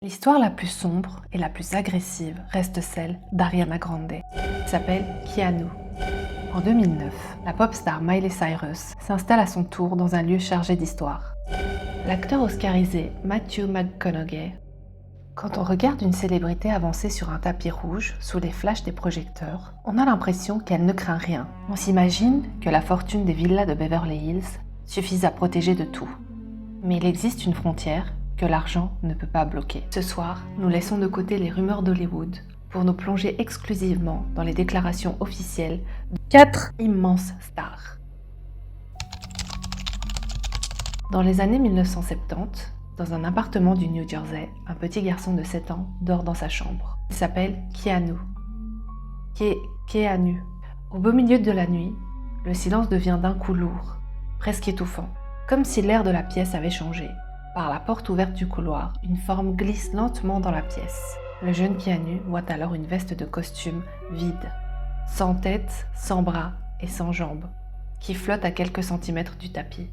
L'histoire la plus sombre et la plus agressive reste celle d'Ariana Grande, qui s'appelle Keanu. En 2009, la pop star Miley Cyrus s'installe à son tour dans un lieu chargé d'histoire. L'acteur oscarisé Matthew McConaughey. Quand on regarde une célébrité avancer sur un tapis rouge sous les flashs des projecteurs, on a l'impression qu'elle ne craint rien. On s'imagine que la fortune des villas de Beverly Hills suffise à protéger de tout. Mais il existe une frontière que l'argent ne peut pas bloquer. Ce soir, nous laissons de côté les rumeurs d'Hollywood pour nous plonger exclusivement dans les déclarations officielles de 4 immenses stars. Dans les années 1970, dans un appartement du New Jersey, un petit garçon de 7 ans dort dans sa chambre. Il s'appelle Keanu. Keanu. Au beau milieu de la nuit, le silence devient d'un coup lourd, presque étouffant, comme si l'air de la pièce avait changé. Par la porte ouverte du couloir, une forme glisse lentement dans la pièce. Le jeune Keanu voit alors une veste de costume vide, sans tête, sans bras et sans jambes, qui flotte à quelques centimètres du tapis.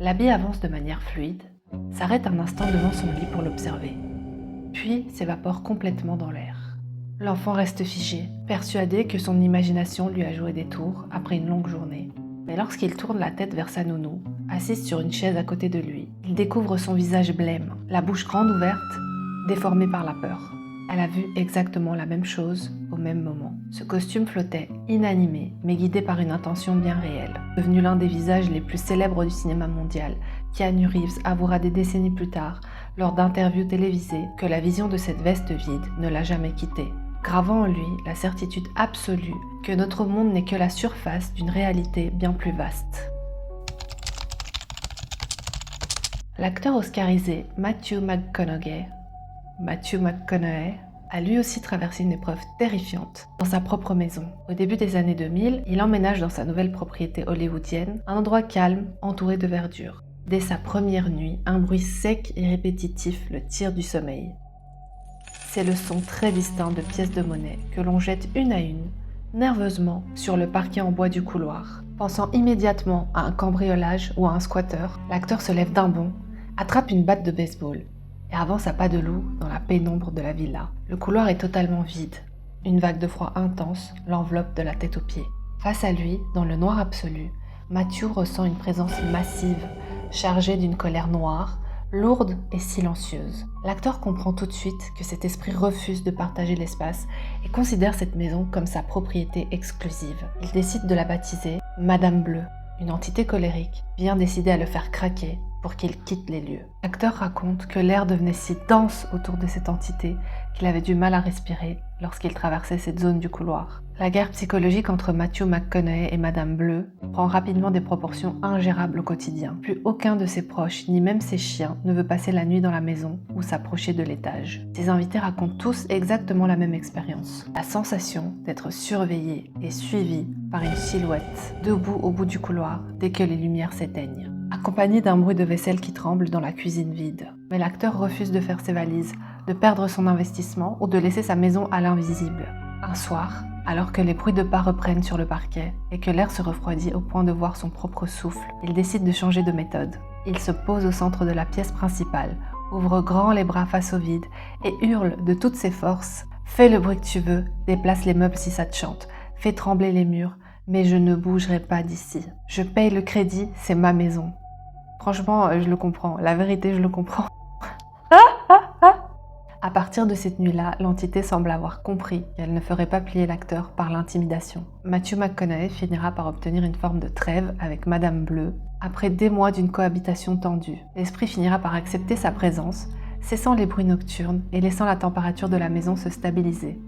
L'habit avance de manière fluide, s'arrête un instant devant son lit pour l'observer, puis s'évapore complètement dans l'air. L'enfant reste figé, persuadé que son imagination lui a joué des tours après une longue journée. Mais lorsqu'il tourne la tête vers sa nounou, assise sur une chaise à côté de lui, il découvre son visage blême, la bouche grande ouverte, déformée par la peur. Elle a vu exactement la même chose au même moment. Ce costume flottait, inanimé, mais guidé par une intention bien réelle. Devenu l'un des visages les plus célèbres du cinéma mondial, Keanu Reeves avouera des décennies plus tard, lors d'interviews télévisées, que la vision de cette veste vide ne l'a jamais quitté, gravant en lui la certitude absolue que notre monde n'est que la surface d'une réalité bien plus vaste. L'acteur oscarisé Matthew McConaughey a lui aussi traversé une épreuve terrifiante dans sa propre maison. Au début des années 2000, il emménage dans sa nouvelle propriété hollywoodienne, un endroit calme, entouré de verdure. Dès sa première nuit, un bruit sec et répétitif le tire du sommeil. C'est le son très distinct de pièces de monnaie que l'on jette une à une, nerveusement, sur le parquet en bois du couloir. Pensant immédiatement à un cambriolage ou à un squatter, l'acteur se lève d'un bond, attrape une batte de baseball et avance à pas de loup dans la pénombre de la villa. Le couloir est totalement vide. Une vague de froid intense l'enveloppe de la tête aux pieds. Face à lui, dans le noir absolu, Matthew ressent une présence massive, chargée d'une colère noire, lourde et silencieuse. L'acteur comprend tout de suite que cet esprit refuse de partager l'espace et considère cette maison comme sa propriété exclusive. Il décide de la baptiser Madame Bleue, une entité colérique, bien décidée à le faire craquer pour qu'il quitte les lieux. L'acteur raconte que l'air devenait si dense autour de cette entité qu'il avait du mal à respirer lorsqu'il traversait cette zone du couloir. La guerre psychologique entre Matthew McConaughey et Madame Bleue prend rapidement des proportions ingérables au quotidien. Plus aucun de ses proches, ni même ses chiens, ne veut passer la nuit dans la maison ou s'approcher de l'étage. Ses invités racontent tous exactement la même expérience. La sensation d'être surveillé et suivi par une silhouette, debout au bout du couloir dès que les lumières s'éteignent, accompagné d'un bruit de vaisselle qui tremble dans la cuisine vide. Mais l'acteur refuse de faire ses valises, de perdre son investissement ou de laisser sa maison à l'invisible. Un soir, alors que les bruits de pas reprennent sur le parquet et que l'air se refroidit au point de voir son propre souffle, il décide de changer de méthode. Il se pose au centre de la pièce principale, ouvre grand les bras face au vide et hurle de toutes ses forces « Fais le bruit que tu veux, déplace les meubles si ça te chante, fais trembler les murs, mais je ne bougerai pas d'ici. Je paye le crédit, c'est ma maison. » Franchement, je le comprends. La vérité, je le comprends. À partir de cette nuit-là, l'entité semble avoir compris qu'elle ne ferait pas plier l'acteur par l'intimidation. Matthew McConaughey finira par obtenir une forme de trêve avec Madame Bleue. Après des mois d'une cohabitation tendue, l'esprit finira par accepter sa présence, cessant les bruits nocturnes et laissant la température de la maison se stabiliser.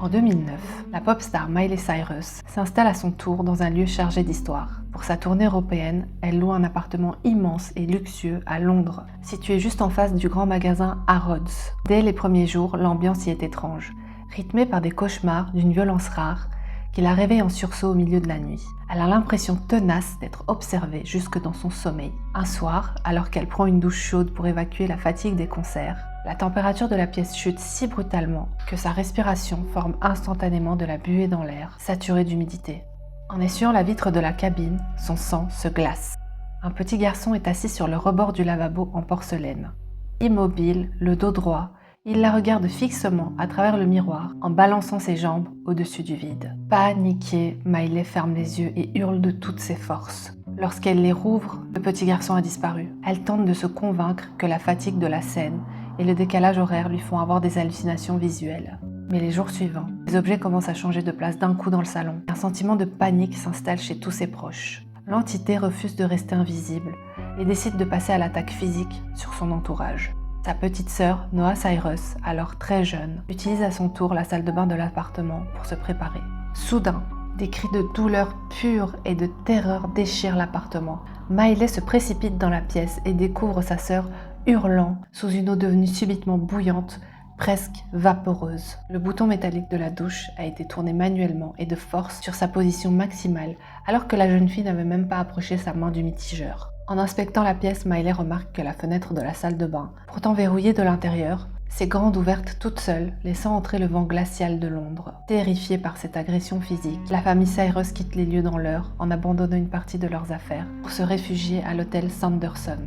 En 2009, la pop star Miley Cyrus s'installe à son tour dans un lieu chargé d'histoire. Pour sa tournée européenne, elle loue un appartement immense et luxueux à Londres, situé juste en face du grand magasin Harrods. Dès les premiers jours, l'ambiance y est étrange, rythmée par des cauchemars d'une violence rare qui la réveille en sursaut au milieu de la nuit. Elle a l'impression tenace d'être observée jusque dans son sommeil. Un soir, alors qu'elle prend une douche chaude pour évacuer la fatigue des concerts, la température de la pièce chute si brutalement que sa respiration forme instantanément de la buée dans l'air, saturée d'humidité. En essuyant la vitre de la cabine, son sang se glace. Un petit garçon est assis sur le rebord du lavabo en porcelaine. Immobile, le dos droit, il la regarde fixement à travers le miroir en balançant ses jambes au-dessus du vide. Paniquée, Miley ferme les yeux et hurle de toutes ses forces. Lorsqu'elle les rouvre, le petit garçon a disparu. Elle tente de se convaincre que la fatigue de la scène et le décalage horaire lui font avoir des hallucinations visuelles. Mais les jours suivants, les objets commencent à changer de place d'un coup dans le salon. Un sentiment de panique s'installe chez tous ses proches. L'entité refuse de rester invisible et décide de passer à l'attaque physique sur son entourage. Sa petite sœur, Noah Cyrus, alors très jeune, utilise à son tour la salle de bain de l'appartement pour se préparer. Soudain, des cris de douleur pure et de terreur déchirent l'appartement. Miley se précipite dans la pièce et découvre sa sœur hurlant sous une eau devenue subitement bouillante, presque vaporeuse. Le bouton métallique de la douche a été tourné manuellement et de force sur sa position maximale, alors que la jeune fille n'avait même pas approché sa main du mitigeur. En inspectant la pièce, Miley remarque que la fenêtre de la salle de bain, pourtant verrouillée de l'intérieur, s'est grande ouverte toute seule, laissant entrer le vent glacial de Londres. Terrifiée par cette agression physique, la famille Cyrus quitte les lieux dans l'heure en abandonnant une partie de leurs affaires pour se réfugier à l'hôtel Sanderson.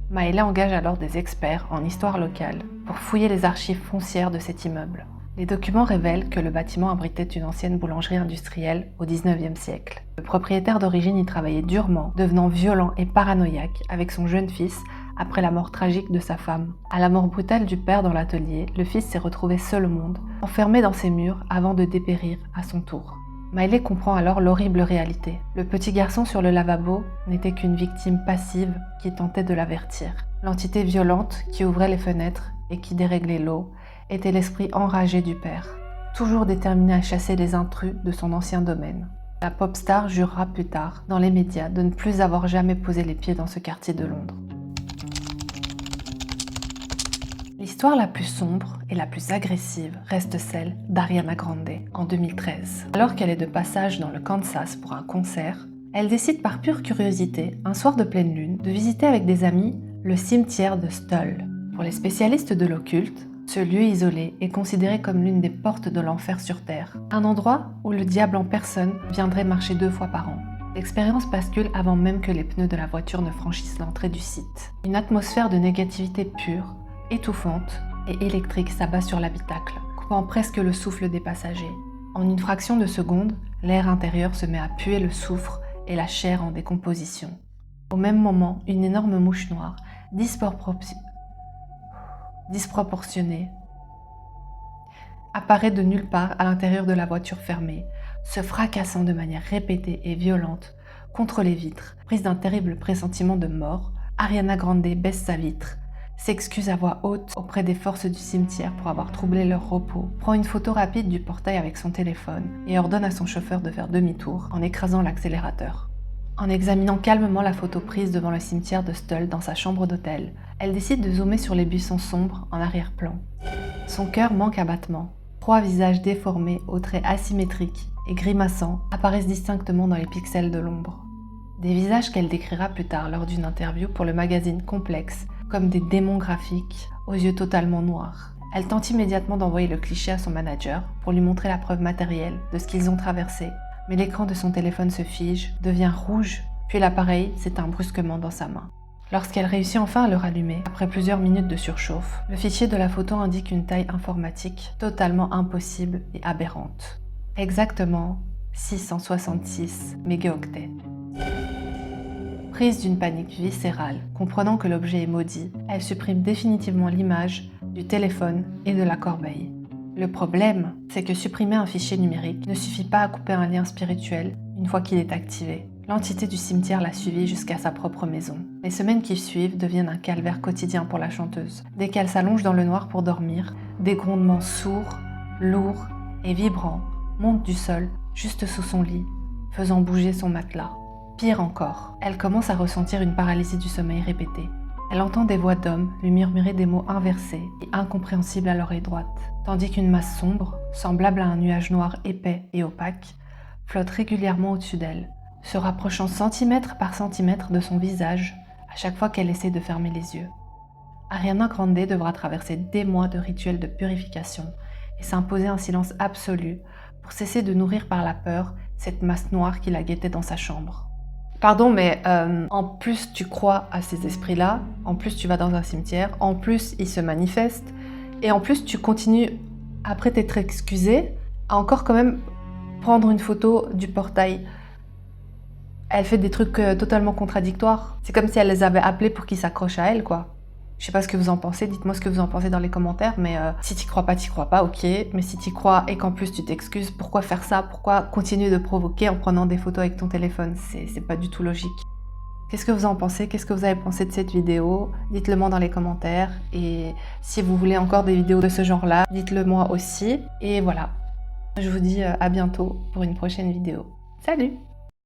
Miley engage alors des experts en histoire locale pour fouiller les archives foncières de cet immeuble. Les documents révèlent que le bâtiment abritait une ancienne boulangerie industrielle au XIXe siècle. Le propriétaire d'origine y travaillait durement, devenant violent et paranoïaque avec son jeune fils après la mort tragique de sa femme. À la mort brutale du père dans l'atelier, le fils s'est retrouvé seul au monde, enfermé dans ses murs avant de dépérir à son tour. Miley comprend alors l'horrible réalité. Le petit garçon sur le lavabo n'était qu'une victime passive qui tentait de l'avertir. L'entité violente qui ouvrait les fenêtres et qui déréglait l'eau était l'esprit enragé du père, toujours déterminé à chasser les intrus de son ancien domaine. La pop star jurera plus tard, dans les médias, de ne plus avoir jamais posé les pieds dans ce quartier de Londres. L'histoire la plus sombre et la plus agressive reste celle d'Ariana Grande en 2013. Alors qu'elle est de passage dans le Kansas pour un concert, elle décide par pure curiosité, un soir de pleine lune, de visiter avec des amis le cimetière de Stull. Pour les spécialistes de l'occulte, ce lieu isolé est considéré comme l'une des portes de l'enfer sur Terre, un endroit où le diable en personne viendrait marcher 2 fois par an. L'expérience bascule avant même que les pneus de la voiture ne franchissent l'entrée du site. Une atmosphère de négativité pure, étouffante et électrique s'abat sur l'habitacle, coupant presque le souffle des passagers. En une fraction de seconde, l'air intérieur se met à puer le soufre et la chair en décomposition. Au même moment, une énorme mouche noire, disproportionnée, apparaît de nulle part à l'intérieur de la voiture fermée, se fracassant de manière répétée et violente contre les vitres. Prise d'un terrible pressentiment de mort, Ariana Grande baisse sa vitre, s'excuse à voix haute auprès des forces du cimetière pour avoir troublé leur repos, prend une photo rapide du portail avec son téléphone et ordonne à son chauffeur de faire demi-tour en écrasant l'accélérateur. En examinant calmement la photo prise devant le cimetière de Stull dans sa chambre d'hôtel, elle décide de zoomer sur les buissons sombres en arrière-plan. Son cœur manque à battement. 3 visages déformés aux traits asymétriques et grimaçants apparaissent distinctement dans les pixels de l'ombre. Des visages qu'elle décrira plus tard lors d'une interview pour le magazine Complex, comme des démons graphiques aux yeux totalement noirs. Elle tente immédiatement d'envoyer le cliché à son manager pour lui montrer la preuve matérielle de ce qu'ils ont traversé, mais l'écran de son téléphone se fige, devient rouge, puis l'appareil s'éteint brusquement dans sa main. Lorsqu'elle réussit enfin à le rallumer, après plusieurs minutes de surchauffe, le fichier de la photo indique une taille informatique totalement impossible et aberrante. Exactement 666 mégaoctets. Prise d'une panique viscérale, comprenant que l'objet est maudit, elle supprime définitivement l'image du téléphone et de la corbeille. Le problème, c'est que supprimer un fichier numérique ne suffit pas à couper un lien spirituel une fois qu'il est activé. L'entité du cimetière l'a suivie jusqu'à sa propre maison. Les semaines qui suivent deviennent un calvaire quotidien pour la chanteuse. Dès qu'elle s'allonge dans le noir pour dormir, des grondements sourds, lourds et vibrants montent du sol juste sous son lit, faisant bouger son matelas. Pire encore, elle commence à ressentir une paralysie du sommeil répétée. Elle entend des voix d'hommes lui murmurer des mots inversés et incompréhensibles à l'oreille droite, tandis qu'une masse sombre, semblable à un nuage noir épais et opaque, flotte régulièrement au-dessus d'elle, se rapprochant centimètre par centimètre de son visage à chaque fois qu'elle essaie de fermer les yeux. Ariana Grande devra traverser des mois de rituels de purification et s'imposer un silence absolu pour cesser de nourrir par la peur cette masse noire qui la guettait dans sa chambre. Pardon, mais en plus tu crois à ces esprits-là, en plus tu vas dans un cimetière, en plus ils se manifestent, et en plus tu continues, après t'être excusé, à encore quand même prendre une photo du portail. Elle fait des trucs totalement contradictoires. C'est comme si elle les avait appelés pour qu'ils s'accrochent à elle, quoi. Je sais pas ce que vous en pensez, dites-moi ce que vous en pensez dans les commentaires, mais si t'y crois pas, ok. Mais si t'y crois et qu'en plus tu t'excuses, pourquoi faire ça? Pourquoi continuer de provoquer en prenant des photos avec ton téléphone? C'est pas du tout logique. Qu'est-ce que vous en pensez? Qu'est-ce que vous avez pensé de cette vidéo? Dites-le moi dans les commentaires. Et si vous voulez encore des vidéos de ce genre-là, dites-le moi aussi. Et voilà, je vous dis à bientôt pour une prochaine vidéo. Salut!